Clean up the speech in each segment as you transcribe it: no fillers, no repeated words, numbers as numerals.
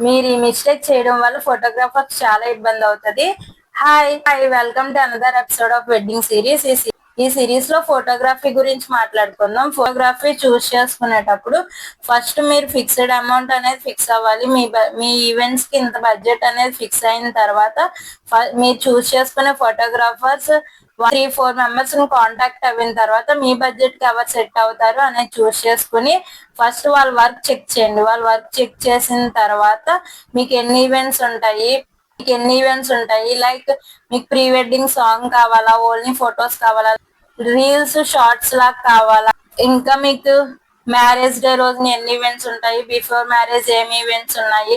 మీరు ఈ మిస్టేక్ చేయడం వల్ల ఫోటోగ్రాఫర్ చాలా ఇబ్బంది అవుతుంది. Hi welcome to another episode of wedding series. ఈ సిరీస్ లో ఫోటోగ్రఫీ గురించి మాట్లాడుకుందాం. ఫోటోగ్రఫీ చూస్ చేసుకునేటప్పుడు ఫస్ట్ మీరు ఫిక్స్డ్ అమౌంట్ అనేది ఫిక్స్ అవ్వాలి. మీ ఈవెంట్స్ కి ఇంత బడ్జెట్ అనేది ఫిక్స్ అయిన తర్వాత మీరు చూస్ చేసుకునే ఫోటోగ్రాఫర్స్ 3-4 మెంబర్స్ ని కాంటాక్ట్ అయిన తర్వాత మీ బడ్జెట్ కి ఎవరు సెట్ అవుతారు అనేది చూస్ చేసుకుని ఫస్ట్ వాళ్ళ వర్క్ చెక్ చేయండి. వాళ్ళ వర్క్ చెక్ చేసిన తర్వాత మీకు ఎన్ని ఈవెంట్స్ ఉంటాయి, లైక్ మీకు ప్రీ వెడ్డింగ్ సాంగ్ కావాలా, ఓన్లీ ఫొటోస్ కావాలా, రీల్స్ షార్ట్స్ లాగా కావాలా, ఇంకా మీకు మ్యారేజ్ డే రోజున ఎన్ని ఈవెంట్స్ ఉంటాయి, బిఫోర్ మ్యారేజ్ ఏమి ఈవెంట్స్ ఉన్నాయి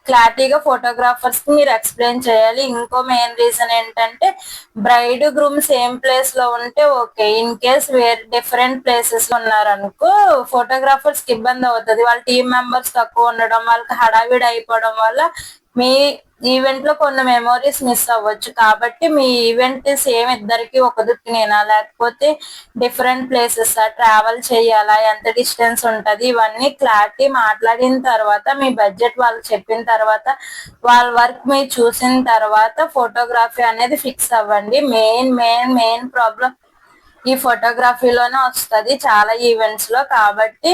క్లారిటీగా ఫోటోగ్రాఫర్స్ కి మీరు ఎక్స్ప్లెయిన్ చేయాలి. ఇంకో మెయిన్ రీజన్ ఏంటంటే బ్రైడ్ గ్రూమ్ సేమ్ ప్లేస్ లో ఉంటే ఓకే. ఇన్ కేస్ వేరే డిఫరెంట్ ప్లేసెస్ లో ఉన్నారనుకో ఫోటోగ్రాఫర్స్ కి ఇబ్బంది అవుతుంది. వాళ్ళ టీమ్ మెంబర్స్ తక్కువ ఉండడం, వాళ్ళకి హడావిడి అయిపోవడం వల్ల మీ ఈవెంట్ లో కొన్ని మెమోరీస్ మిస్ అవ్వచ్చు. కాబట్టి మీ ఈవెంట్ సేమ్ ఇద్దరికి ఒక దుక్కునేనా, లేకపోతే డిఫరెంట్ ప్లేసెస్ ట్రావెల్ చేయాలా, ఎంత డిస్టెన్స్ ఉంటది, ఇవన్నీ క్లారిటీ మాట్లాడిన తర్వాత మీ బడ్జెట్ వాళ్ళు చెప్పిన తర్వాత వాళ్ళ వర్క్ మీరు చూసిన తర్వాత ఫోటోగ్రఫీ అనేది ఫిక్స్ అవ్వండి. మెయిన్ ప్రాబ్లం ఈ ఫోటోగ్రఫీలోనే వస్తుంది చాలా ఈవెంట్స్ లో. కాబట్టి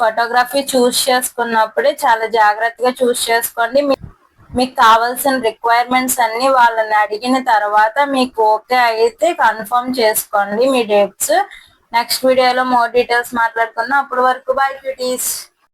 ఫోటోగ్రఫీ చూస్ చేసుకున్నప్పుడే చాలా జాగ్రత్తగా చూస్ చేసుకోండి. మీకు కావాల్సిన రిక్వైర్మెంట్స్ అన్ని వాళ్ళని అడిగిన తర్వాత మీకు ఓకే అయితే కన్ఫర్మ్ చేసుకోండి మీ డేట్స్. నెక్స్ట్ వీడియోలో మోర్ డీటెయిల్స్ మాట్లాడుకుందాం. అప్పటి వరకు బై క్యూటీస్.